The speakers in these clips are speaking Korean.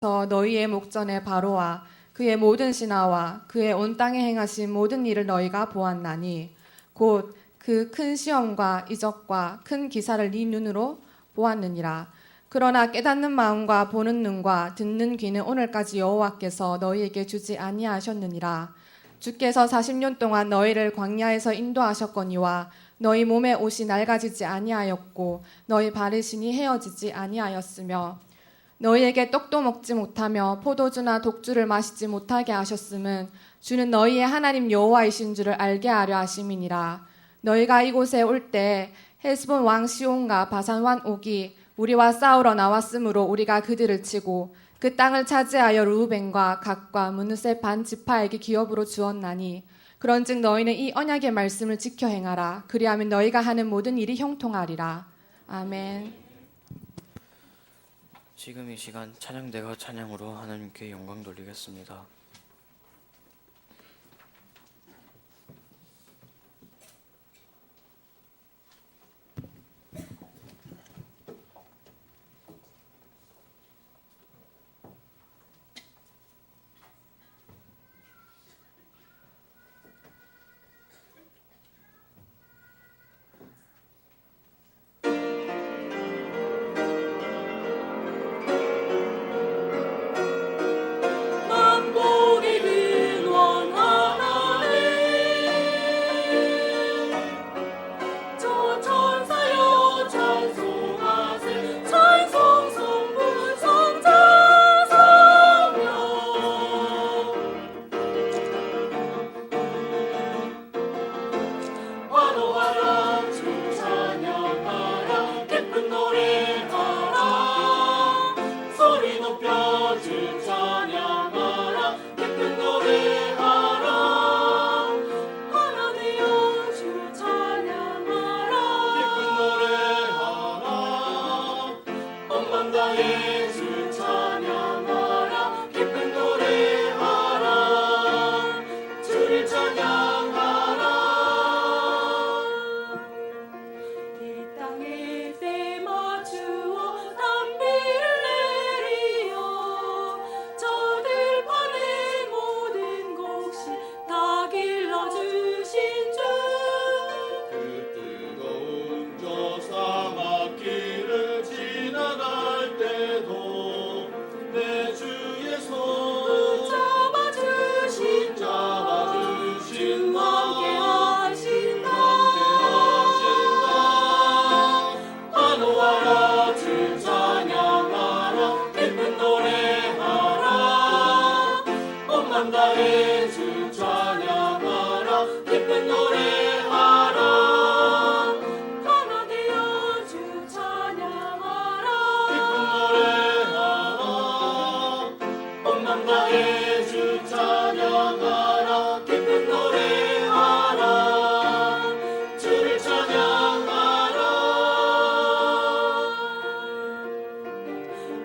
너희의 목전에 바로와 그의 모든 신하와 그의 온 땅에 행하신 모든 일을 너희가 보았나니 곧 그 큰 시험과 이적과 큰 기사를 네 눈으로 보았느니라. 그러나 깨닫는 마음과 보는 눈과 듣는 귀는 오늘까지 여호와께서 너희에게 주지 아니하셨느니라. 주께서 40년 동안 너희를 광야에서 인도하셨거니와 너희 몸에 옷이 낡아지지 아니하였고 너희 발의 신이 헤어지지 아니하였으며 너희에게 떡도 먹지 못하며 포도주나 독주를 마시지 못하게 하셨음은 주는 너희의 하나님 여호와이신 줄을 알게 하려 하심이니라. 너희가 이곳에 올 때 헤스본 왕 시온과 바산 왕 옥이 우리와 싸우러 나왔으므로 우리가 그들을 치고 그 땅을 차지하여 르우벤과 갓과 므므세 반 지파에게 기업으로 주었나니 그런즉 너희는 이 언약의 말씀을 지켜 행하라. 그리하면 너희가 하는 모든 일이 형통하리라. 아멘. 지금 이 시간 찬양대가 찬양으로 하나님께 영광 돌리겠습니다.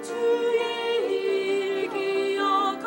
주의 일 기억하여라.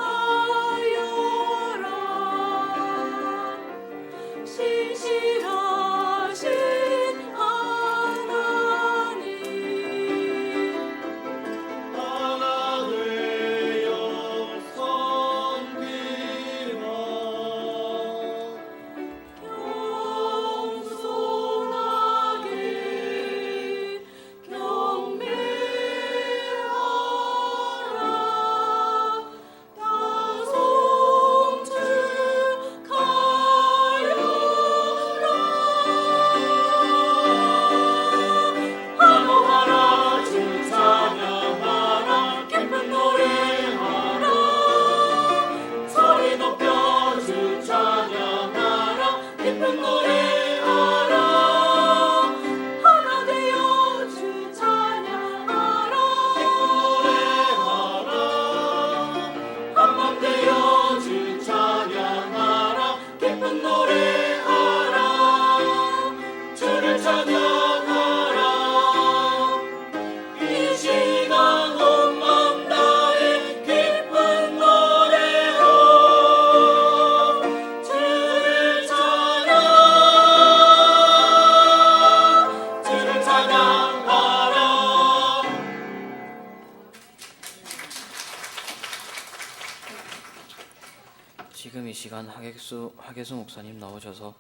지금 이 시간 하계수 목사님 나오셔서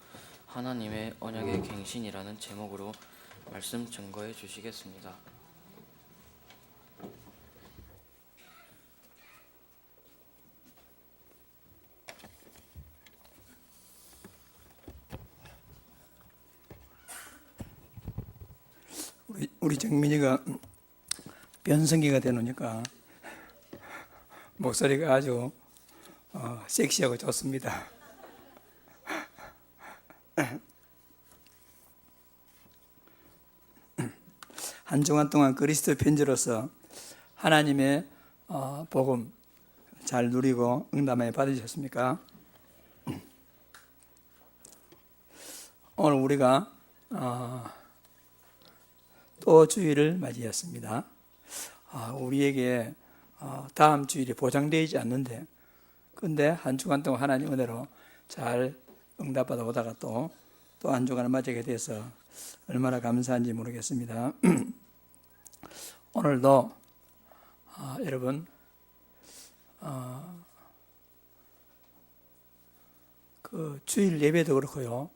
하나님의 언약의 갱신이라는 제목으로 말씀 증거해 주시겠습니다. 우리 정민이가 변성기가 되노니까 목소리가 아주 섹시하고 좋습니다. 한 주간 동안 그리스도 편지로서 하나님의 복음 잘 누리고 응답 많이 받으셨습니까? 오늘 우리가 또 주일을 맞이했습니다. 우리에게 다음 주일이 보장되지 않는데, 근데 한 주간 동안 하나님 은혜로 잘 응답받아 오다가 또 한 주간을 맞이하게 돼서 얼마나 감사한지 모르겠습니다. 오늘도 여러분 그 주일 예배도 그렇고요,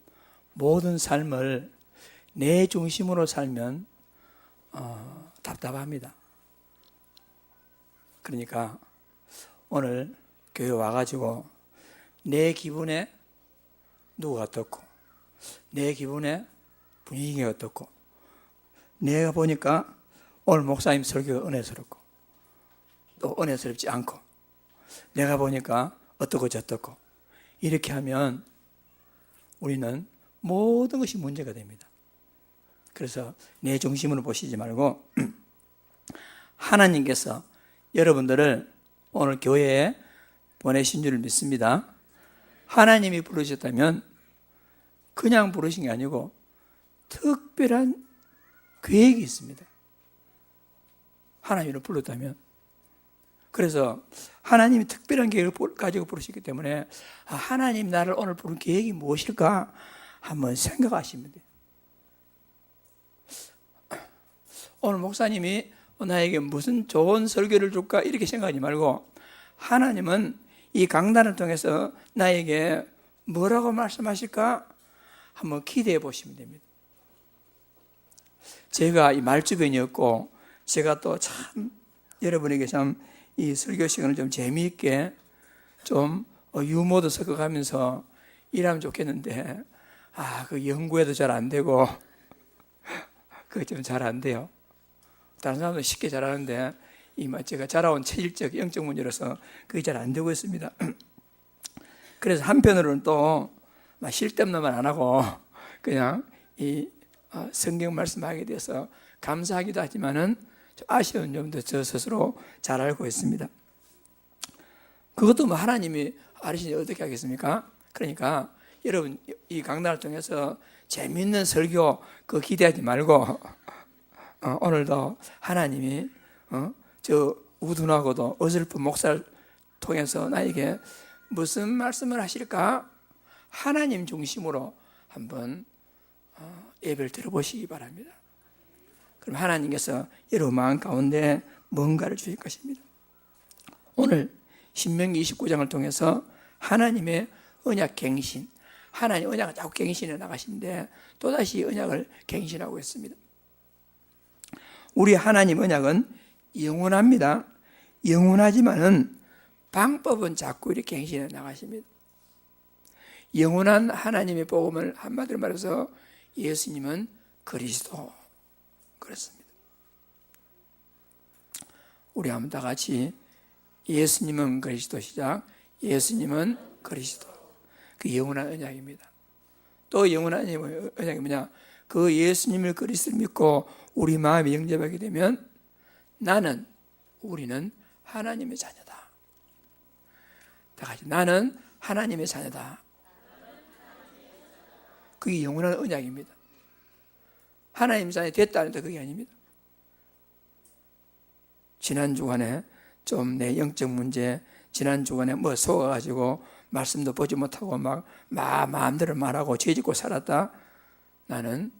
모든 삶을 내 중심으로 살면 답답합니다. 그러니까 오늘 교회 와가지고 내 기분에 누가 어떻고, 내 기분에 분위기가 어떻고, 내가 보니까 오늘 목사님 설교가 은혜스럽고 또 은혜스럽지 않고, 내가 보니까 어떻고 저떻고, 이렇게 하면 우리는 모든 것이 문제가 됩니다. 그래서 내 중심으로 보시지 말고 하나님께서 여러분들을 오늘 교회에 보내신 줄 믿습니다. 하나님이 부르셨다면 그냥 부르신 게 아니고 특별한 계획이 있습니다. 하나님을 불렀다면. 그래서 하나님이 특별한 계획을 가지고 부르시기 때문에 하나님 나를 오늘 부른 계획이 무엇일까 한번 생각하시면 돼요. 오늘 목사님이 나에게 무슨 좋은 설교를 줄까 이렇게 생각하지 말고, 하나님은 이 강단을 통해서 나에게 뭐라고 말씀하실까 한번 기대해 보시면 됩니다. 제가 이 말주변이었고, 제가 또 참 여러분에게 참 이 설교 시간을 좀 재미있게 좀 유머도 섞어가면서 일하면 좋겠는데, 그 연구에도 잘 안 되고 그게 좀 잘 안 돼요. 다른 사람도 쉽게 잘하는데 제가 자라온 체질적 영적 문제로서 그게 잘 안 되고 있습니다. 그래서 한편으로는 또 쓸데없는 말 안 하고 그냥 이 성경 말씀하게 돼서 감사하기도 하지만은 좀 아쉬운 점도 저 스스로 잘 알고 있습니다. 그것도 하나님이 알으시니 어떻게 하겠습니까? 그러니까 여러분 이 강단을 통해서 재미있는 설교 그거 기대하지 말고 오늘도 하나님이 저 우둔하고도 어설픈 목사를 통해서 나에게 무슨 말씀을 하실까 하나님 중심으로 한번 예배를 들어보시기 바랍니다. 그럼 하나님께서 여러분 마음 가운데 뭔가를 주실 것입니다. 오늘 신명기 29장을 통해서 하나님의 언약 갱신, 하나님 언약을 자꾸 갱신해 나가시는데 또다시 언약을 갱신하고 있습니다. 우리 하나님 언약은 영원합니다. 영원하지만은 방법은 자꾸 이렇게 갱신해 나가십니다. 영원한 하나님의 복음을 한마디로 말해서 예수님은 그리스도, 그렇습니다. 우리 한번 다 같이 예수님은 그리스도 시작. 예수님은 그리스도. 그 영원한 언약입니다. 또 영원한 언약이 뭐냐? 그 예수님을 그리스도를 믿고 우리 마음에 영접하게 되면 우리는 하나님의 자녀다. 다 같이 나는 하나님의 자녀다. 그게 영원한 언약입니다. 하나님의 자녀 됐다는 데 그게 아닙니다. 지난 주간에 좀 내 영적 문제, 지난 주간에 속아가지고 말씀도 보지 못하고 마음대로 말하고 죄짓고 살았다. 나는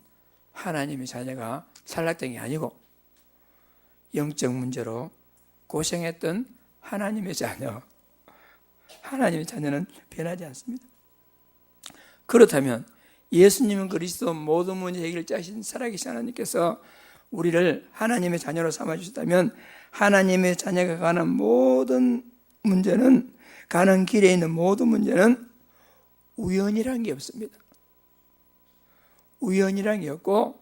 하나님의 자녀가 탈락된 게 아니고 영적 문제로 고생했던 하나님의 자녀, 하나님의 자녀는 변하지 않습니다. 그렇다면 예수님은 그리스도 모든 문제 해결자이신 살아계신 하나님께서 우리를 하나님의 자녀로 삼아주셨다면 하나님의 자녀가 가는 모든 문제는, 가는 길에 있는 모든 문제는 우연이라는 게 없습니다. 우연이라는 게 없고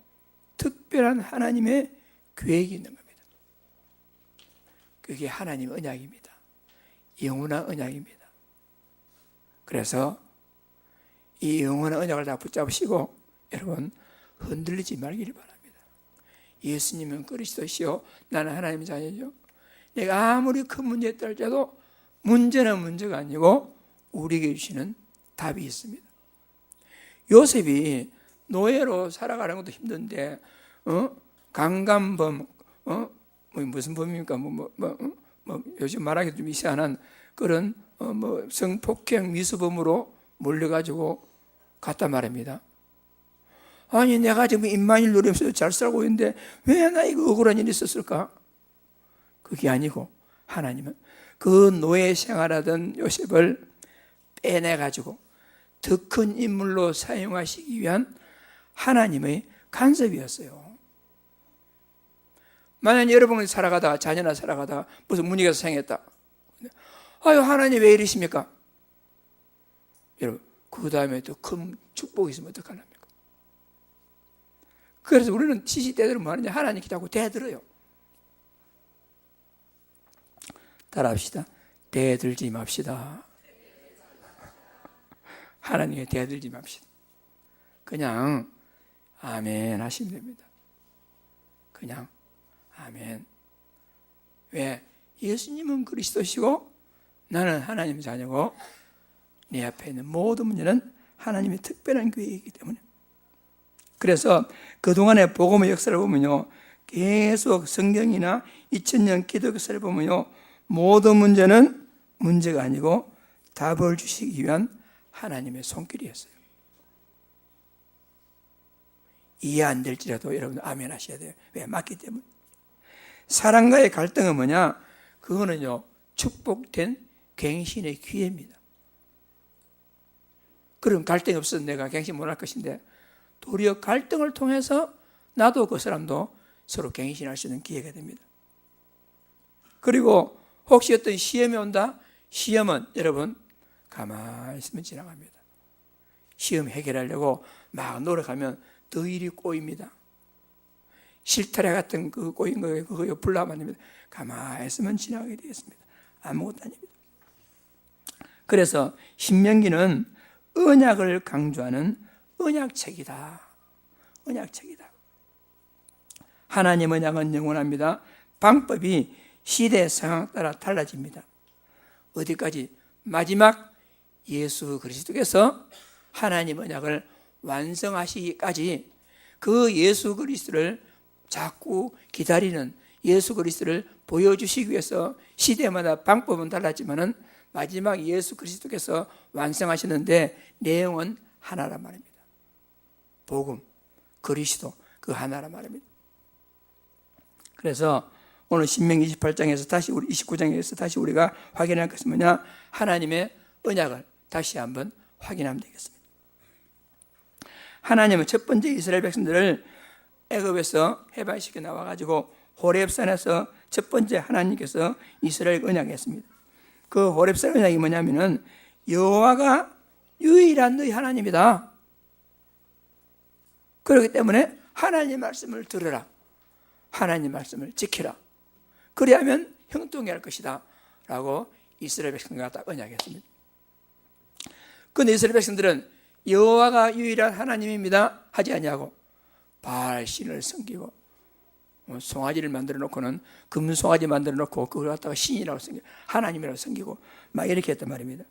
특별한 하나님의 계획이 있는 겁니다. 그게 하나님의 언약입니다. 영원한 언약입니다. 그래서 이 영원한 언약을 다 붙잡으시고 여러분 흔들리지 말기를 바랍니다. 예수님은 그리스도시요 나는 하나님의 자녀죠. 내가 아무리 큰 문제에 떨어져도 문제는 문제가 아니고 우리에게 주시는 답이 있습니다. 요셉이 노예로 살아가는 것도 힘든데 강간범, 무슨 범입니까? 요즘 말하기 좀 이상한 그런 성폭행 미수범으로 몰려가지고 갔단 말입니다. 아니 내가 지금 입만일 누리면서 잘 살고 있는데 왜 나 이거 억울한 일이 있었을까? 그게 아니고 하나님은 그 노예 생활하던 요셉을 빼내가지고 더 큰 인물로 사용하시기 위한 하나님의 간섭이었어요. 만약 여러분이 살아가다가 자녀나 살아가다가 무슨 문제가 생겼다. 아유 하나님 왜 이러십니까? 여러분 그 다음에 또 큰 축복이 있으면 어떡하랍니까? 그래서 우리는 시시때대로 뭐 하느냐 하나님께 자꾸 대들어요. 따라합시다. 대들지 맙시다. 하나님께 대들지 맙시다. 그냥 아멘 하시면 됩니다. 그냥 아멘. 왜? 예수님은 그리스도시고 나는 하나님의 자녀고 내 앞에 있는 모든 문제는 하나님의 특별한 계획이기 때문에. 그래서 그동안의 복음의 역사를 보면요 계속 성경이나 2000년 기독 역사를 보면요 모든 문제는 문제가 아니고 답을 주시기 위한 하나님의 손길이었어요. 이해 안 될지라도 여러분 아멘 하셔야 돼요. 왜? 맞기 때문에. 사랑과의 갈등은 뭐냐? 그거는요 축복된 갱신의 기회입니다. 그럼 갈등이 없어서 내가 갱신 못할 것인데 도리어 갈등을 통해서 나도 그 사람도 서로 갱신할 수 있는 기회가 됩니다. 그리고 혹시 어떤 시험이 온다? 시험은 여러분 가만히 있으면 지나갑니다. 시험 해결하려고 막 노력하면 더 일이 꼬입니다. 실타래 같은 그 꼬인 거 그거 옆으로 하면 가만히 있으면 지나가게 되겠습니다. 아무것도 아닙니다. 그래서 신명기는 언약을 강조하는 언약책이다. 언약책이다. 하나님 언약은 영원합니다. 방법이 시대 상황 따라 달라집니다. 어디까지? 마지막 예수 그리스도께서 하나님 언약을 완성하시기까지 그 예수 그리스도를 자꾸 기다리는 예수 그리스도를 보여주시기 위해서 시대마다 방법은 달랐지만은 마지막 예수 그리스도께서 완성하시는데 내용은 하나란 말입니다. 복음, 그리스도 그 하나란 말입니다. 그래서 오늘 신명기 28장에서 다시 우리 29장에서 다시 우리가 확인할 것은 뭐냐? 하나님의 언약을 다시 한번 확인하면 되겠습니다. 하나님은 첫 번째 이스라엘 백성들을 애굽에서 해방시켜 나와가지고 호렙산에서 첫 번째 하나님께서 이스라엘 언약했습니다. 그 호렙산 언약이 뭐냐면은 여호와가 유일한 너희 하나님이다. 그렇기 때문에 하나님 말씀을 들으라. 하나님 말씀을 지키라. 그리하면 형통할 것이다. 라고 이스라엘 백성들과 딱 언약했습니다. 그런데 이스라엘 백성들은 여호와가 유일한 하나님입니다 하지 아니하고 바알 신을 섬기고 송아지를 만들어 놓고는 금송아지 만들어 놓고 그걸 갖다가 신이라고 섬기고 하나님이라고 섬기고 막 이렇게 했단 말입니다.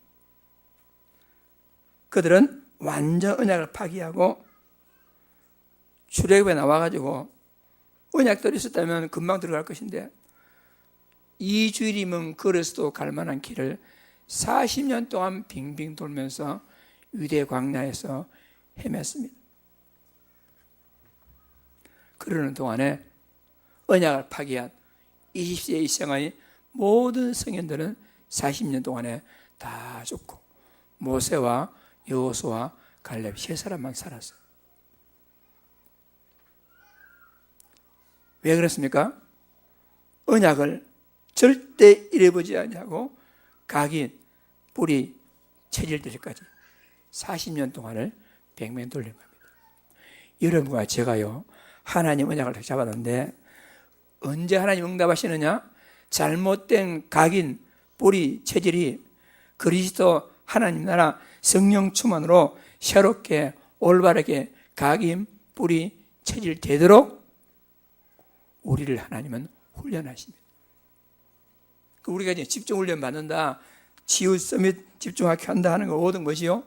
그들은 완전 언약을 파기하고 출애굽에 나와가지고 언약들이 있었다면 금방 들어갈 것인데 2주일이면 걸어서도 갈 만한 길을 40년 동안 빙빙 돌면서 유대 광야에서 헤맸습니다. 그러는 동안에 언약을 파기한 20세의 이생의 모든 성인들은 40년 동안에 다 죽고 모세와 여호수아, 갈렙 세 사람만 살았어요. 왜 그랬습니까? 언약을 절대 잃어버리지 않냐고 각인, 뿌리, 체질들까지 40년 동안을 백명 돌린 겁니다. 여러분과 제가요, 하나님 언약을 잡았는데 언제 하나님 응답하시느냐? 잘못된 각인, 뿌리, 체질이 그리스도 하나님 나라 성령 충만으로 새롭게 올바르게 각인, 뿌리, 체질 되도록 우리를 하나님은 훈련하십니다. 우리가 이제 집중훈련 받는다, 치유 서밋 집중학교 한다 하는 거 모든 것이요,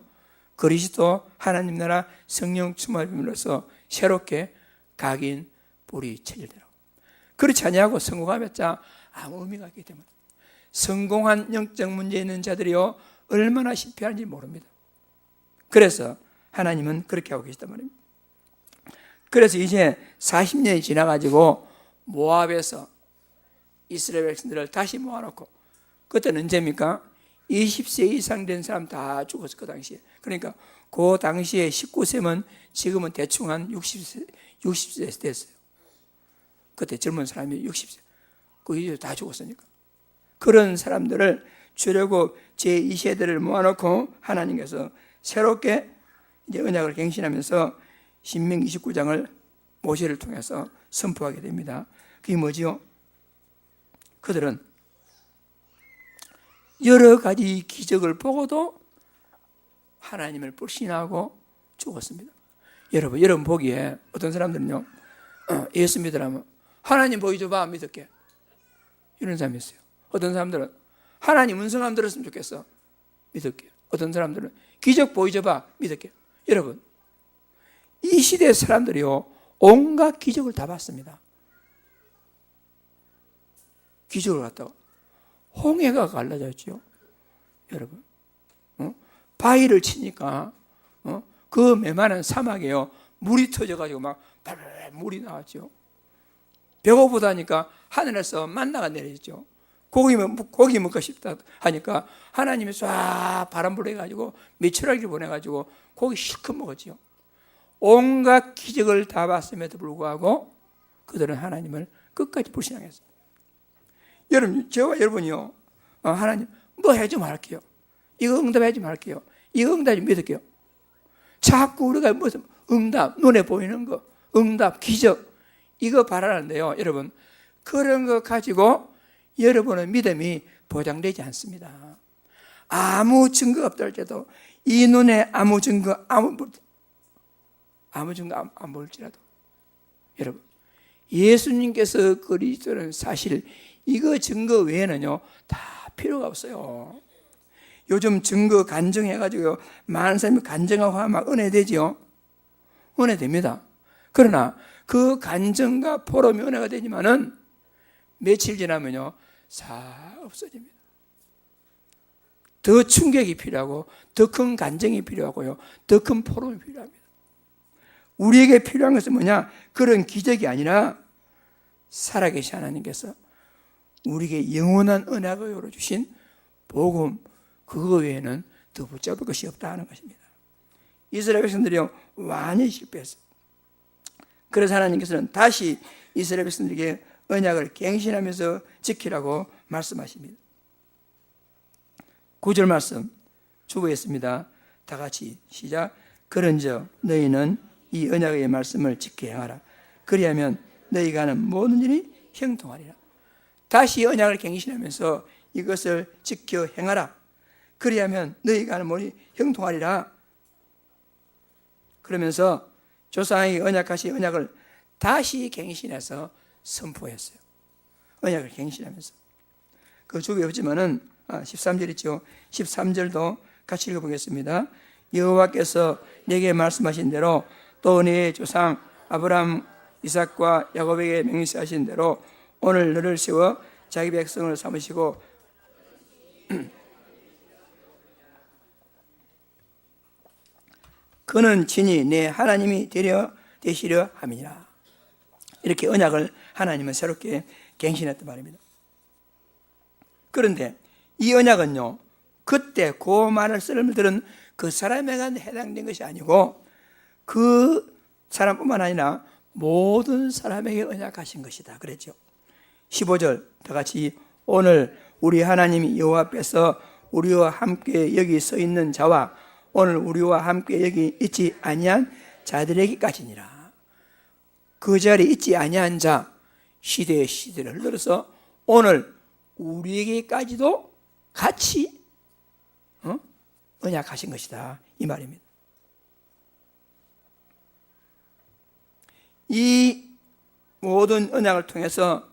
그리스도 하나님 나라 성령 충만으로서 새롭게 각인, 뿌리, 체질대로. 그렇지 아니하고 성공하였자 아무 의미가 없기 때문에 성공한 영적 문제 있는 자들이요 얼마나 실패하는지 모릅니다. 그래서 하나님은 그렇게 하고 계시단 말입니다. 그래서 이제 40년이 지나가지고 모압에서 이스라엘 백성들을 다시 모아놓고, 그때는 언제입니까? 20세 이상 된 사람 다 죽었어, 그 당시에. 그러니까 그 당시에 19세면 지금은 대충 한 60세 됐어요. 그때 젊은 사람이 60세. 그 이제 다 죽었으니까. 그런 사람들을 주려고 제2세대를 모아놓고 하나님께서 새롭게 이제 언약을 갱신하면서 신명기 29장을 모세를 통해서 선포하게 됩니다. 그게 뭐지요? 그들은 여러 가지 기적을 보고도 하나님을 불신하고 죽었습니다. 여러분 보기에 어떤 사람들은요, 예수 믿으라면 하나님 보여줘봐, 믿을게, 이런 사람이 있어요. 어떤 사람들은 하나님 음성함 들었으면 좋겠어, 믿을게. 어떤 사람들은 기적 보여줘봐, 믿을게. 여러분, 이 시대 사람들이요 온갖 기적을 다 봤습니다. 기적을 갖다가 홍해가 갈라졌죠. 여러분, 바위를 치니까 그 메마른 사막에요 물이 터져가지고 막 발발 물이 나왔죠. 배고프다니까 하늘에서 만나가 내려졌죠. 고기 먹고 싶다 하니까 하나님이 쏴 바람 불어가지고 메추라기를 보내가지고 고기 실컷 먹었죠. 온갖 기적을 다 봤음에도 불구하고 그들은 하나님을 끝까지 불신하겠습니다. 여러분, 저와 여러분이요, 하나님 뭐 해줘 말게요, 이거 응답해줘 말게요, 이거 응답 좀 믿을게요. 자꾸 우리가 무슨 응답, 눈에 보이는 거, 응답, 기적 이거 바라는데요, 여러분, 그런 거 가지고 여러분의 믿음이 보장되지 않습니다. 아무 증거 없다 할지라도, 이 눈에 아무 증거 안 보일지라도, 여러분, 예수님께서 그리스도는 사실 이거 증거 외에는요 다 필요가 없어요. 요즘 증거 간증해가지고 많은 사람이 간증하고 막 은혜되지요. 은혜됩니다. 그러나 그 간증과 포럼이 은혜가 되지만은 며칠 지나면요 다 없어집니다. 더 충격이 필요하고 더 큰 간증이 필요하고요, 더 큰 포럼이 필요합니다. 우리에게 필요한 것은 뭐냐? 그런 기적이 아니라 살아계신 하나님께서 우리에게 영원한 은혜가 열어주신 복음, 그거 외에는 더 붙잡을 것이 없다 하는 것입니다. 이스라엘 백성들이요 완전히 실패했어요. 그래서 하나님께서는 다시 이스라엘 백성들에게 언약을 갱신하면서 지키라고 말씀하십니다. 9절 말씀 주보했습니다. 다 같이 시작. 그런즉 너희는 이 언약의 말씀을 지켜야 하라. 그리하면 너희가 하는 모든 일이 형통하리라. 다시 언약을 갱신하면서 이것을 지켜 행하라. 그리하면 너희가 하는 모든 일이 형통하리라. 그러면서 조상에게 언약하신 언약을 다시 갱신해서 선포했어요. 언약을 갱신하면서. 그 주에 없지만은 13절 있죠. 13절도 같이 읽어보겠습니다. 여호와께서 내게 말씀하신 대로 또 네 조상 아브라함, 이삭과 야곱에게 맹세하신 대로 오늘 너를 세워 자기 백성을 삼으시고 그는 친히 내 하나님이 되시려 함이니라. 이렇게 언약을 하나님은 새롭게 갱신했단 말입니다. 그런데 이 언약은요 그때 그 말을 들은 그 사람에게 해당된 것이 아니고 그 사람뿐만 아니라 모든 사람에게 언약하신 것이다 그랬죠. 15절 다 같이 오늘 우리 하나님 여호와 앞에서 우리와 함께 여기 서 있는 자와 오늘 우리와 함께 여기 있지 아니한 자들에게까지니라. 그 자리에 있지 아니한 자, 시대의 시대를 흘러서 오늘 우리에게까지도 같이 언약하신 것이다 이 말입니다. 이 모든 언약을 통해서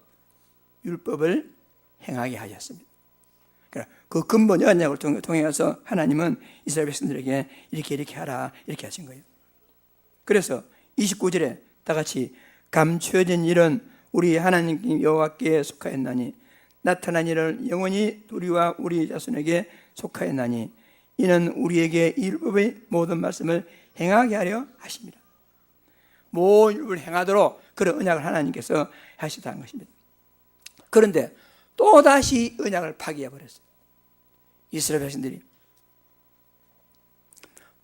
율법을 행하게 하셨습니다. 그 근본 언약을 통해서 하나님은 이스라엘 백성들에게 이렇게 하라 이렇게 하신 거예요. 그래서 29절에 다 같이 감추어진 일은 우리 하나님 여호와께 속하였나니 나타난 일은 영원히 우리와 우리 자손에게 속하였나니 이는 우리에게 율법의 모든 말씀을 행하게 하려 하십니다. 모든 율법을 행하도록 그런 언약을 하나님께서 하시다는 것입니다. 그런데 또다시 언약을 파기해버렸어요. 이스라엘 백성들이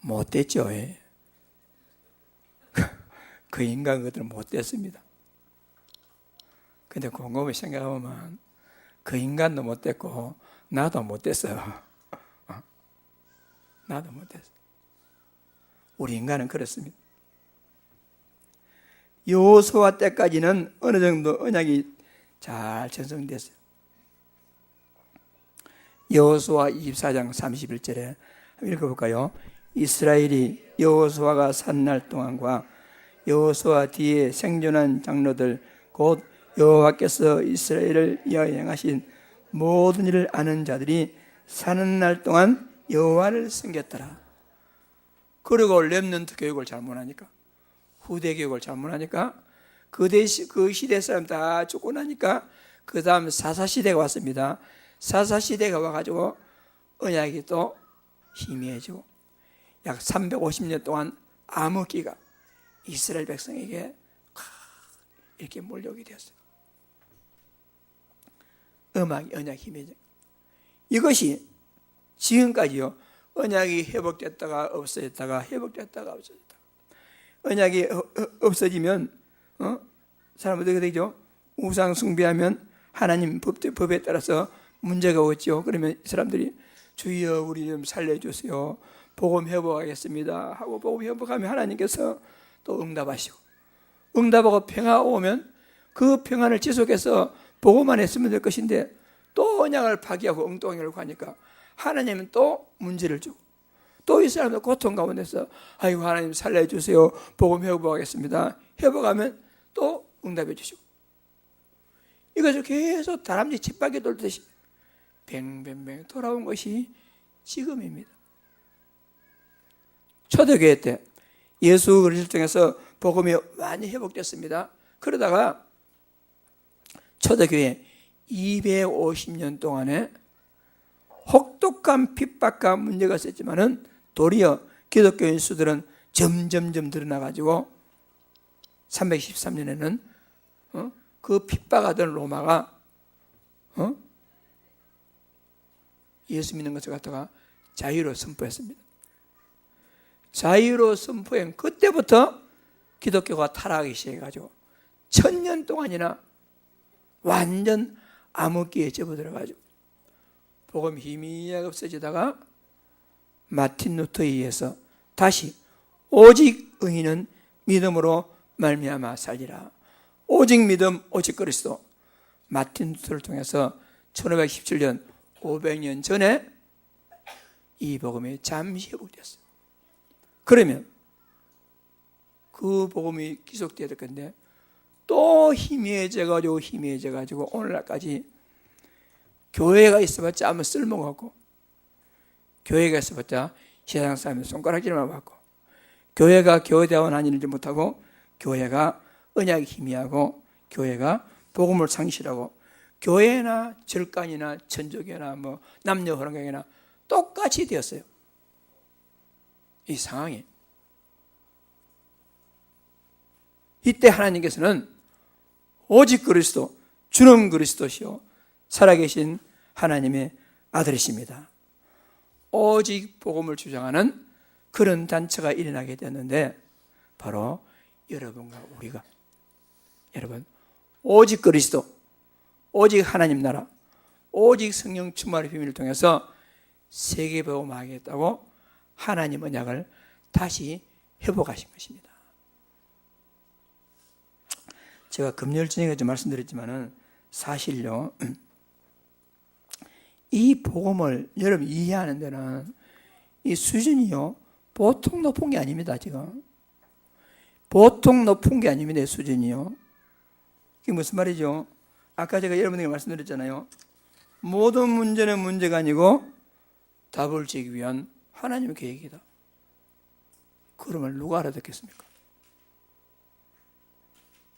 못됐죠. 그 인간 그들은 못됐습니다. 근데 곰곰이 생각해보면 그 인간도 못됐고 나도 못됐어요. 나도 못됐어. 우리 인간은 그렇습니다. 여호수아 때까지는 어느 정도 언약이 잘 전성됐어요. 여호수아 24장 31절에 읽어볼까요? 이스라엘이 여호수아가 산 날 동안과 여호수아 뒤에 생존한 장로들 곧 여호와께서 이스라엘을 위하여 행하신 모든 일을 아는 자들이 사는 날 동안 여호와를 섬겼더라. 그리고 렘넌트 교육을 잘못하니까 후대 교육을 잘못하니까 그 시대 사람 다 죽고 나니까 그 다음 사사시대가 왔습니다. 사사시대가 와가지고 언약이 또 희미해지고 약 350년 동안 암흑기가 이스라엘 백성에게 이렇게 몰려오게 되었어요. 언약이 희미해져. 이것이 지금까지요. 언약이 회복됐다가 없어졌다가 회복됐다가 없어졌다가. 언약이 없어지면 사람 어떻게 되죠? 우상 숭배하면 하나님 법에 따라서 문제가 오죠. 그러면 사람들이 주여 우리 좀 살려주세요. 복음 회복하겠습니다 하고 복음 회복하면 하나님께서 또 응답하시고 응답하고 평화가 오면 그 평안을 지속해서 복음만 했으면 될 것인데 또 언약을 파기하고 엉뚱하게 하니까 하나님은 또 문제를 주고 또 이 사람도 고통 가운데서 아이고 하나님 살려주세요. 복음 회복하겠습니다. 회복하면 또 응답해 주시고 이것을 계속 다람쥐 쳇바퀴 돌듯이 뱅뱅뱅 돌아온 것이 지금입니다. 초대교회 때 예수 그리스도를 통해서 복음이 많이 회복됐습니다. 그러다가 초대교회 250년 동안에 혹독한 핍박과 문제가 있었지만은 도리어 기독교인 수들은 점점점 늘어나가지고 313년에는 그 핍박하던 로마가 예수 믿는 것을 갖다가 자유로 선포했습니다. 자유로 선포한 그때부터 기독교가 타락하기 시작해가지고 1000년 동안이나 완전 암흑기에 접어들어가지고 복음이 희미하게 없어지다가 마틴 루터에 의해서 다시 오직 의인은 믿음으로 말미암아 살리라. 오직 믿음, 오직 그리스도. 마틴 루터를 통해서 1517년 500년 전에 이 복음이 잠시 회복되었어요. 그러면 그 복음이 기속되어야 될 건데 또 희미해져가지고 오늘날까지 교회가 있어봤자 아무 쓸모가 없고 교회가 있어봤자 세상 사람의 손가락질만 받고 교회가 교회다운 한 일을 못하고 교회가 언약이 희미하고 교회가 복음을 상실하고 교회나 절간이나 천주교나 뭐 남녀 호랑경이나 똑같이 되었어요. 이 상황이. 이때 하나님께서는 오직 그리스도, 주는 그리스도시요 살아계신 하나님의 아들이십니다. 오직 복음을 주장하는 그런 단체가 일어나게 되었는데, 바로 여러분과 우리가, 여러분, 오직 그리스도, 오직 하나님 나라, 오직 성령 충만의 비밀을 통해서 세계복음화하겠다고 하나님 언약을 다시 회복하신 것입니다. 제가 금요일 저녁에 좀 말씀드렸지만은 사실요, 이 복음을 여러분 이해하는 데는 이 수준이요 보통 높은 게 아닙니다. 지금 보통 높은 게 아닙니다. 이 수준이요. 이게 무슨 말이죠? 아까 제가 여러분에게 말씀드렸잖아요. 모든 문제는 문제가 아니고 답을 주기 위한 하나님의 계획이다. 그러면 누가 알아듣겠습니까?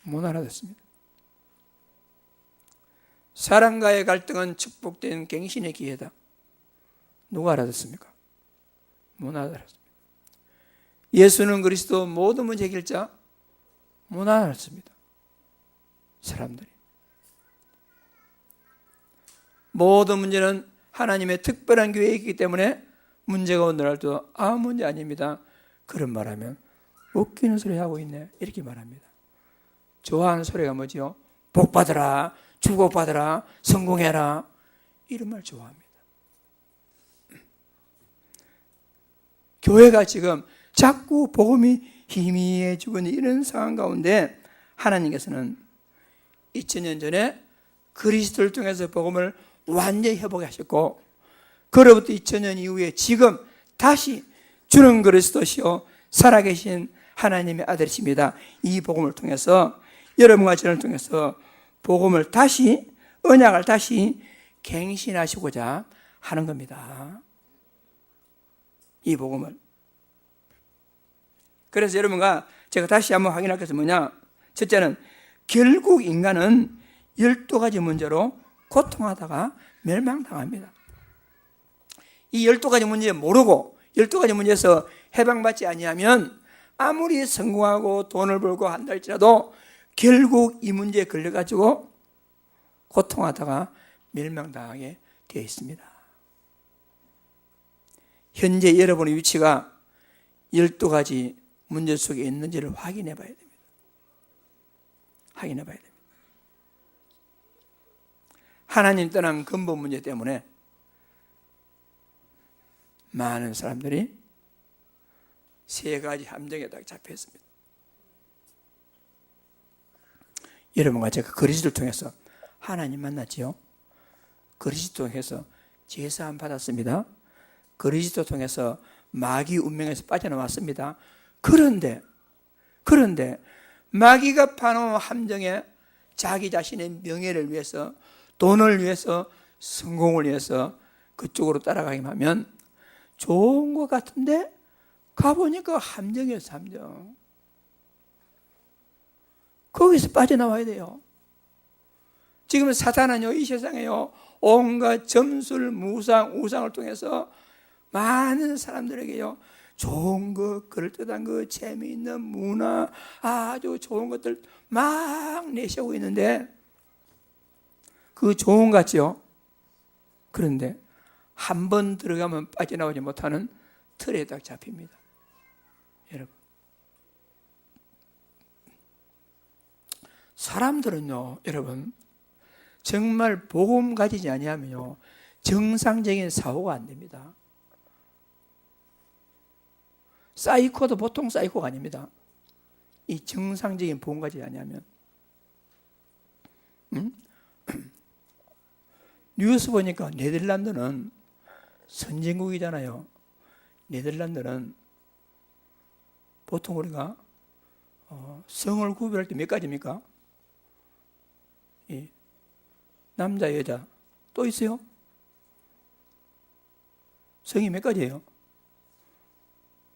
못 알아듣습니다. 사람과의 갈등은 축복된 갱신의 기회다. 누가 알아듣습니까? 못 알아듣습니다. 예수는 그리스도 모든 문제 해결자? 못 알아듣습니다. 사람들이. 모든 문제는 하나님의 특별한 계획이기 때문에 문제가 오늘날도 아무 문제 아닙니다. 그런 말하면 웃기는 소리 하고 있네, 이렇게 말합니다. 좋아하는 소리가 뭐지요? 복 받으라, 축복받으라, 성공해라, 이런 말 좋아합니다. 교회가 지금 자꾸 복음이 희미해지고 있는 이런 상황 가운데 하나님께서는 2000년 전에 그리스도를 통해서 복음을 완전히 회복하셨고, 그로부터 2000년 이후에 지금 다시 주는 그리스도시요 살아계신 하나님의 아들이십니다. 이 복음을 통해서 여러분과 저를 통해서 복음을 다시, 언약을 다시 갱신하시고자 하는 겁니다. 이 복음을. 그래서 여러분과 제가 다시 한번 확인할 것은 뭐냐? 첫째는 결국 인간은 12가지 문제로 고통하다가 멸망당합니다. 이 12가지 문제 모르고 12가지 문제에서 해방받지 아니하면 아무리 성공하고 돈을 벌고 한다 할지라도 결국 이 문제에 걸려가지고 고통하다가 멸망당하게 되어 있습니다. 현재 여러분의 위치가 12가지 문제 속에 있는지를 확인해 봐야 됩니다. 확인해 봐야 됩니다. 하나님 떠난 근본 문제 때문에 많은 사람들이 3가지 함정에 딱 잡혀 있습니다. 여러분과 제가 그리스도를 통해서 하나님 만났지요. 그리스도 통해서 제사함 받았습니다. 그리스도 통해서 마귀 운명에서 빠져나왔습니다. 그런데 마귀가 파놓은 함정에 자기 자신의 명예를 위해서, 돈을 위해서, 성공을 위해서 그쪽으로 따라가기만 하면 좋은 것 같은데 가보니까 함정이었어, 함정. 거기서 빠져나와야 돼요. 지금 사탄은요, 이 세상에요, 온갖 점술, 무상, 우상을 통해서 많은 사람들에게요, 좋은 것, 그럴듯한 것, 재미있는 문화, 아주 좋은 것들 막 내세우고 있는데, 그 좋은 것 같죠? 그런데 한 번 들어가면 빠져나오지 못하는 틀에 딱 잡힙니다. 여러분, 사람들은요, 여러분, 정말 복음 가지지 아니하면요, 정상적인 사고가 안 됩니다. 사이코도 보통 사이코가 아닙니다. 이 정상적인 복음 가지지 아니하면. 뉴스 보니까 네덜란드는 선진국이잖아요. 네덜란드는 보통 우리가 성을 구별할 때 몇 가지입니까? 남자, 여자 또 있어요? 성이 몇 가지예요?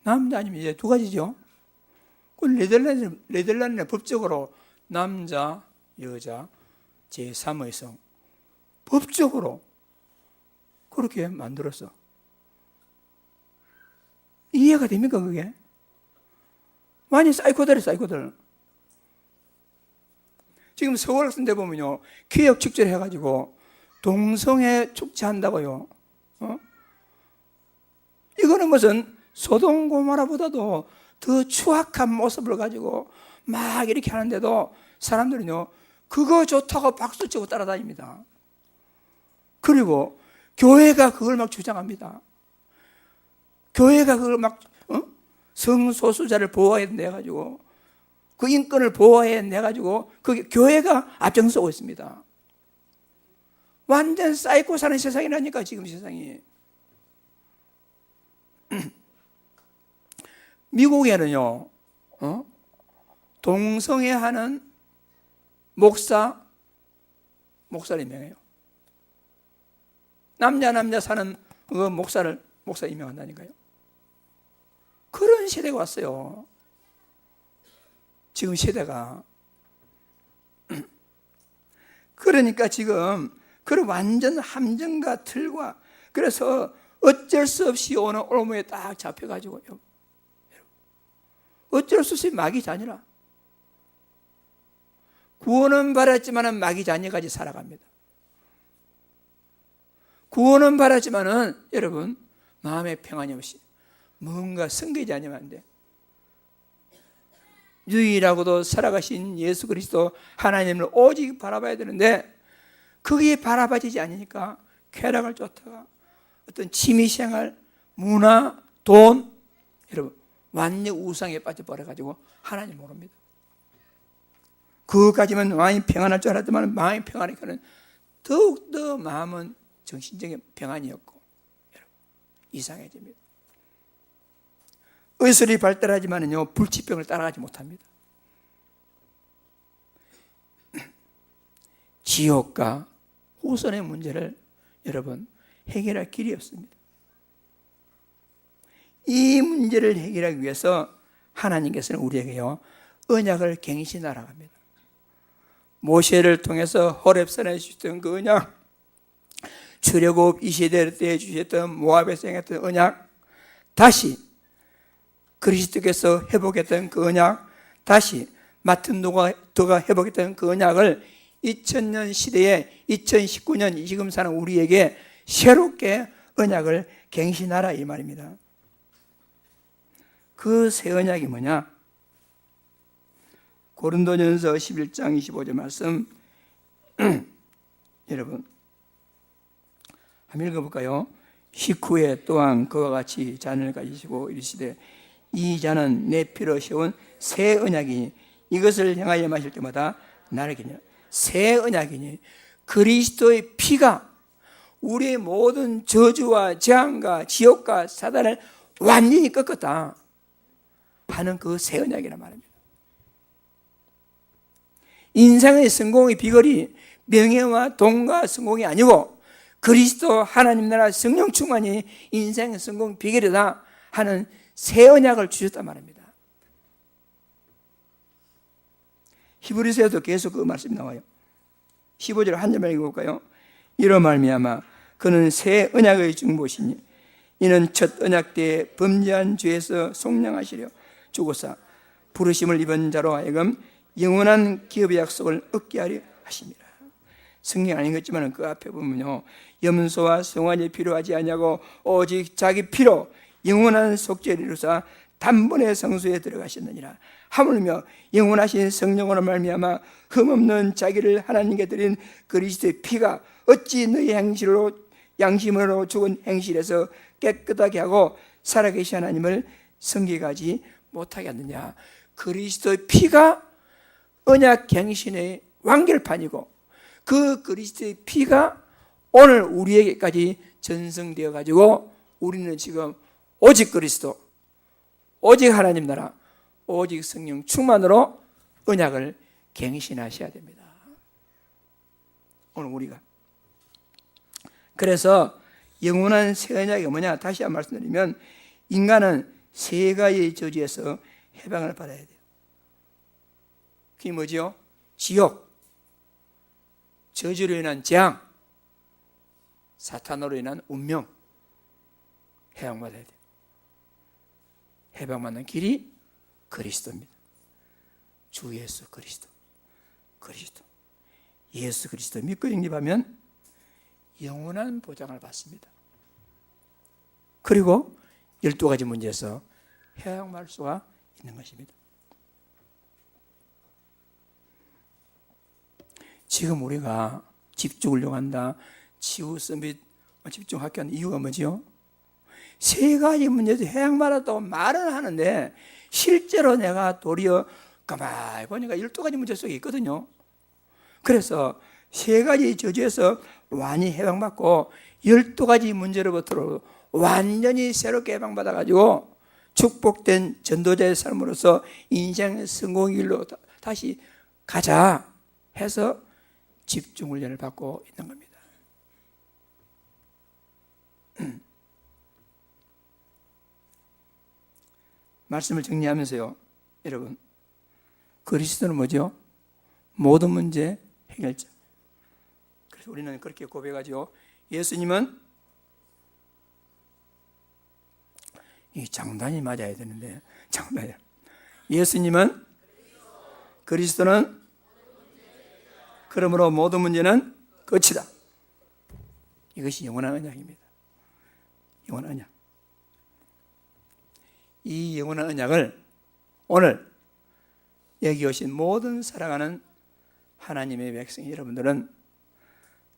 남자 아니면 이제 2가지죠. 그 네덜란드는 법적으로 남자, 여자, 제3의 성, 법적으로 그렇게 만들었어. 이해가 됩니까, 그게? 많이 사이코들이에요, 사이코들. 지금 서울 같은 데 보면요, 개혁 축제를 해가지고 동성애 축제한다고요. 그런 것은 소돔 고모라보다도 더 추악한 모습을 가지고 막 이렇게 하는데도 사람들은요, 그거 좋다고 박수치고 따라다닙니다. 그리고 교회가 그걸 막 주장합니다. 교회가 그걸 막 성소수자를 보호해야 돼 가지고 그 인권을 보호해야 돼 가지고 그 교회가 앞장서고 있습니다. 완전 쌓이고 사는 세상이라니까 지금 세상이. 미국에는요, 동성애하는 목사를 임명해요. 남자 사는 그 목사 임명한다니까요. 그런 시대가 왔어요. 지금 시대가. 그러니까 지금 그런 완전 함정과 틀과, 그래서 어쩔 수 없이 오는 올무에 딱 잡혀가지고요. 어쩔 수 없이 마귀 자녀라. 구원은 받았지만은 마귀 자녀까지 살아갑니다. 구원은 받았지만은 여러분 마음에 평안이 없이 뭔가 성기지 않으면 안 돼. 유일하고도 살아가신 예수 그리스도 하나님을 오직 바라봐야 되는데 그게 바라봐지지 않으니까 쾌락을 쫓다가 어떤 취미생활, 문화, 돈, 여러분 완전 우상에 빠져버려가지고 하나님 모릅니다. 그것까지만 마음이 평안할 줄 알았더만 마음이 평안하니까는 더욱더 마음은 정신적인 평안이 없고 여러분 이상해집니다. 의술이 발달하지만은요 불치병을 따라가지 못합니다. 지옥과 후손의 문제를 여러분 해결할 길이 없습니다. 이 문제를 해결하기 위해서 하나님께서는 우리에게요 언약을 갱신하라고 합니다. 모세를 통해서 호렙산에 주셨던 그 언약, 출애굽 이 시대 때 주셨던 모압에서 행했던 언약, 다시 그리스도께서 회복했던 그 언약, 다시 맡은 도가 회복했던 그 언약을 2000년 시대에 2019년 지금 사는 우리에게 새롭게 언약을 갱신하라 이 말입니다. 그 새 언약이 뭐냐? 고린도전서 11장 25절 말씀 여러분 한번 읽어볼까요? 식후에 또한 그와 같이 잔을 가지시고 이르시되 이 잔은 내 피로 세운 새 언약이니 이것을 행하여 마실 때마다 나를 기념. 새 언약이니 그리스도의 피가 우리의 모든 저주와 재앙과 지옥과 사단을 완전히 꺾었다 하는 그 새 언약이란 말입니다. 인생의 성공의 비결이 명예와 돈과 성공이 아니고 그리스도 하나님 나라 성령 충만이 인생의 성공 비결이다 하는 새 언약을 주셨단 말입니다. 히브리서에도 계속 그 말씀이 나와요. 15절 한 절만 읽어볼까요? 이로 말미암아 그는 새 언약의 중보시니 이는 첫 언약 때에 범죄한 죄에서 속량하시려 죽어서 부르심을 입은 자로 하여금 영원한 기업의 약속을 얻게 하려 하십니다. 성경 안 읽었지만 그 앞에 보면요 염소와 송아지 필요하지 아니하고 오직 자기 피로 영원한 속죄를 이루사 단번에 성소에 들어가셨느니라. 하물며 영원하신 성령으로 말미암아 흠없는 자기를 하나님께 드린 그리스도의 피가 어찌 너희 양심으로 죽은 행실에서 깨끗하게 하고 살아계신 하나님을 성기하지 못하게 하느냐. 그리스도의 피가 언약 갱신의 완결판이고 그 그리스도의 피가 오늘 우리에게까지 전승되어 가지고 우리는 지금 오직 그리스도, 오직 하나님 나라, 오직 성령 충만으로 언약을 갱신하셔야 됩니다. 오늘 우리가 그래서 영원한 새 언약이 뭐냐? 다시 한번 말씀드리면 인간은 세 가지 저주에서 해방을 받아야 돼요. 그게 뭐지요? 지옥, 저주로 인한 재앙, 사탄으로 인한 운명, 해방받아야 돼요. 해방받는 길이 그리스도입니다. 주 예수 그리스도, 예수 그리스도 믿고 영접하면 영원한 보장을 받습니다. 그리고 12가지 문제에서 해방할 수가 있는 것입니다. 지금 우리가 집중을 요한다, 치유 서밋 집중학교하는 이유가 뭐지요? 3가지 문제에서 해양말았다고 말은 하는데 실제로 내가 도리어 가만히 보니까 12가지 문제 속에 있거든요. 그래서 3가지 저주에서 완전히 해방받고 12가지 문제로부터 완전히 새롭게 해방받아가지고 축복된 전도자의 삶으로서 인생의 성공의 길로 다시 가자 해서 집중훈련을 받고 있는 겁니다. 말씀을 정리하면서요, 여러분, 그리스도는 뭐죠? 모든 문제 해결자. 그래서 우리는 그렇게 고백하죠. 예수님은 이 장단이 맞아야 되는데 장단이야. 예수님은 그리스도는 그러므로 모든 문제는 끝이다. 이것이 영원한 언약입니다. 영원한 언약. 이 영원한 언약을 오늘 여기 오신 모든 사랑하는 하나님의 백성 여러분들은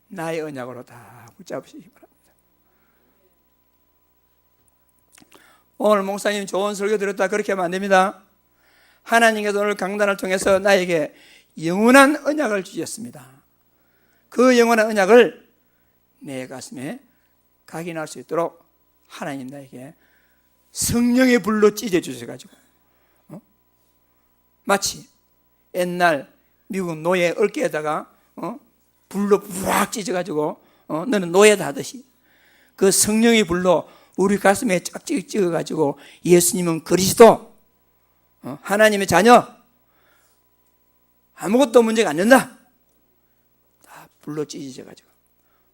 나의 언약으로 다 붙잡으시기 바랍니다. 오늘 목사님 좋은 설교 들었다 그렇게 하면 안 됩니다. 하나님께서 오늘 강단을 통해서 나에게 영원한 언약을 주셨습니다. 그 영원한 언약을 내 가슴에 각인할 수 있도록 하나님 나에게 성령의 불로 찢어주셔가지고 마치 옛날 미국 노예 어깨에다가 불로 부악 찢어가지고 너는 노예다 하듯이 그 성령의 불로 우리 가슴에 쫙 찍어가지고 예수님은 그리스도 하나님의 자녀 아무것도 문제가 안 된다. 다 불로 찢어져가지고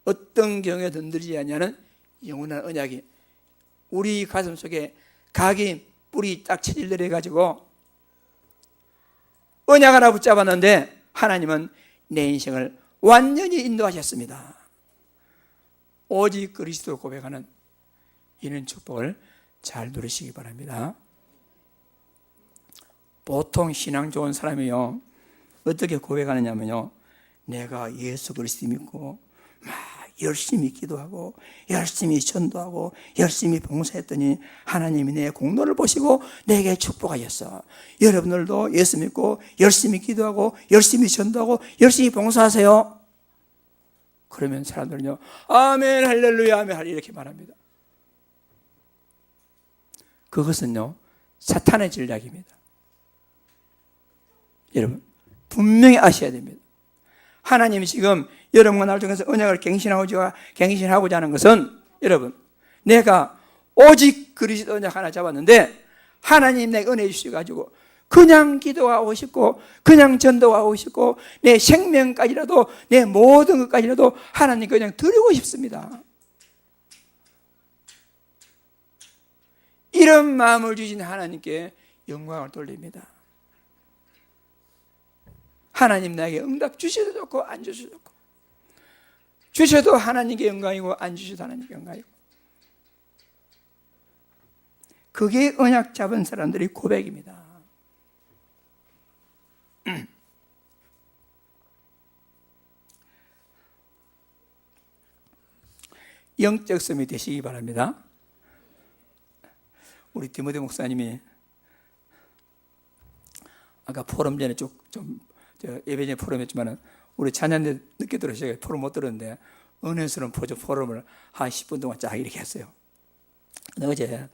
어떤 경우에 던들지 않냐는 영원한 언약이 우리 가슴 속에 각인 뿌리 딱 체질들어 가지고 언약 하나 붙잡았는데 하나님은 내 인생을 완전히 인도하셨습니다. 오직 그리스도 고백하는 이런 축복을 잘 누리시기 바랍니다. 보통 신앙 좋은 사람이요 어떻게 고백하느냐면요, 내가 예수 그리스도 믿고 막 열심히 기도하고 열심히 전도하고 열심히 봉사했더니 하나님이 내 공로를 보시고 내게 축복하셨어. 여러분들도 예수 믿고 열심히 기도하고 열심히 전도하고 열심히 봉사하세요. 그러면 사람들은요, 아멘 할렐루야 아멘 할렐루야 이렇게 말합니다. 그것은요 사탄의 전략입니다. 여러분 분명히 아셔야 됩니다. 하나님이 지금 여러분과 나를 통해서 언약을 갱신하고자 하는 것은 여러분 내가 오직 그리스도 언약 하나 잡았는데 하나님 내게 은혜 주셔가지고 그냥 기도하고 싶고 그냥 전도하고 싶고 내 생명까지라도 내 모든 것까지라도 하나님께 그냥 드리고 싶습니다. 이런 마음을 주신 하나님께 영광을 돌립니다. 하나님 나에게 응답 주셔도 좋고 안 주셔도 좋고 주셔도 하나님께 영광이고 안 주셔도 하나님께 영광이고 그게 언약 잡은 사람들의 고백입니다. 영적 섬이 되시기 바랍니다. 우리 디모데 목사님이 아까 포럼 전에 예배 전에 포럼했지만 우리 찬양대 늦게 들으셔서 포럼 못 들었는데 은혜스러운 포럼을 한 10분 동안 쫙 이렇게 했어요. 근데 어제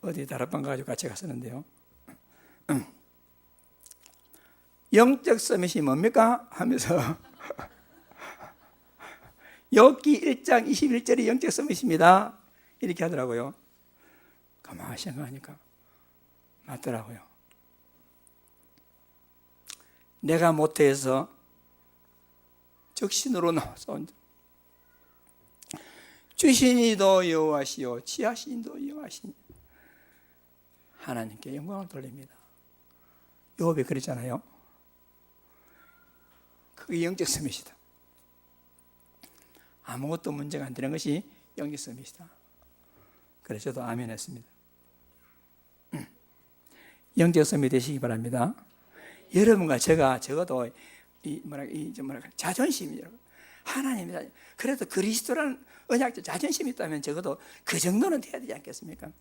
어디 다락방 가가지고 같이 갔었는데요. 영적 서밋이 뭡니까? 하면서 욥기 1장 21절이 영적 서밋입니다. 이렇게 하더라고요. 가만히 생각하니까 맞더라고요. 내가 못해서 적신으로 나와서 주신이도 여호와시요 지하신이도 여호와시니 하나님께 영광을 돌립니다. 욥이 그랬잖아요. 그게 영적 서밋이다. 아무것도 문제가 안 되는 것이 영적 서밋이다. 그래서 저도 아멘 했습니다. 영적 섬이 되시기 바랍니다. 여러분과 적어도 자존심이요. 하나님이 그래도 그리스도라는 언약적 자존심이 있다면 적어도 그 정도는 돼야 되지 않겠습니까?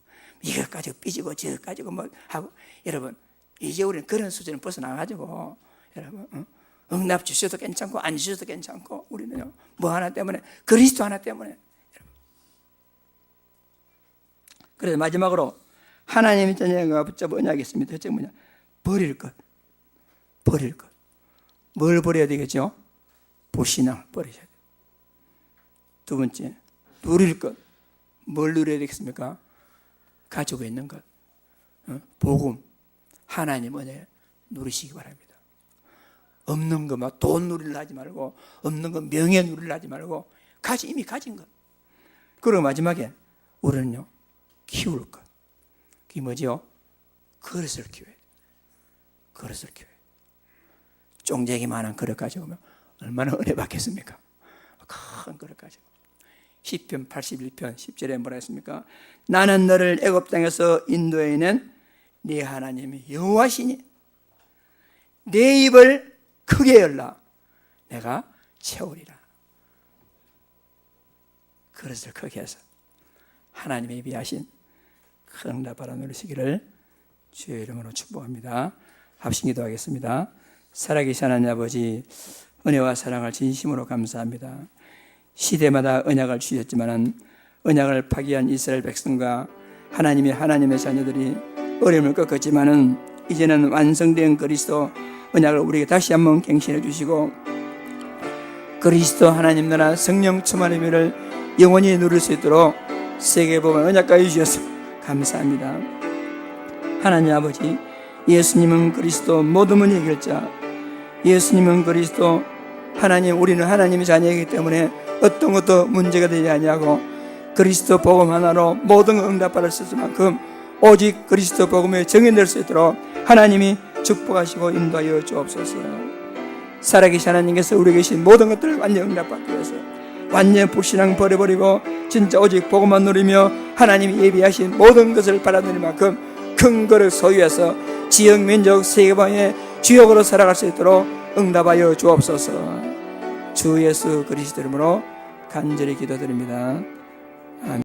이것 가지고 삐지고 저것 가지고 뭐 하고 여러분 이제 우리는 그런 수준을 벗어나가지고 여러분 응답 주셔도 괜찮고 안 주셔도 괜찮고 우리는요 뭐 하나 때문에 그리스도 하나 때문에 여러분. 그래서 마지막으로 하나님의 자녀가 붙잡은 언약이 있습니다. 첫째 뭐냐? 버릴 것. 뭘 버려야 되겠죠? 불신앙을 버리셔야 돼요. 두 번째, 누릴 것. 뭘 누려야 되겠습니까? 가지고 있는 것. 복음, 하나님 은혜 누리시기 바랍니다. 없는 거 막 돈 누리려 하지 말고, 없는 거 명예 누리려 하지 말고, 이미 가진 것. 그리고 마지막에 우리는요, 키울 것. 그게 뭐지요? 그릇을 키워야 돼요. 그릇을 키워야 돼요. 쫑재기만한 그릇 가지고 오면 얼마나 은혜 받겠습니까? 큰 그릇 가지고. 시편 81편 10절에 뭐라 했습니까? 나는 너를 애굽 땅에서 인도해낸 네 하나님이 여호와시니 내 입을 크게 열라 내가 채우리라. 그릇을 크게 해서 하나님의 예비하신 큰 응답 바라 누리시기를 주의 이름으로 축복합니다. 합심 기도하겠습니다. 살아계신 하나님 아버지, 은혜와 사랑을 진심으로 감사합니다. 시대마다 언약을 주셨지만 언약을 파기한 이스라엘 백성과 하나님의 자녀들이 어려움을 겪었지만 이제는 완성된 그리스도 언약을 우리에게 다시 한번 갱신해 주시고 그리스도 하나님 나라 성령 충만의 의미를 영원히 누릴 수 있도록 세계복음 언약까지 주셔서 감사합니다. 하나님 아버지, 예수님은 그리스도 모든 문제의 해결자, 예수님은 그리스도 하나님, 우리는 하나님의 자녀이기 때문에 어떤 것도 문제가 되지 아니하고 그리스도 복음 하나로 모든 응답받을 수 있을 만큼 오직 그리스도 복음에 정의될 수 있도록 하나님이 축복하시고 인도하여 주옵소서. 살아계신 하나님께서 우리에게 계신 모든 것들을 완전 응답받기 위해서 완전 불신앙 버려버리고 진짜 오직 복음만 누리며 하나님이 예비하신 모든 것을 받아들일 만큼 큰 거를 소유해서 지역, 민족, 세계방의 주역으로 살아갈 수 있도록 응답하여 주옵소서. 주 예수 그리스도 이름으로 간절히 기도드립니다.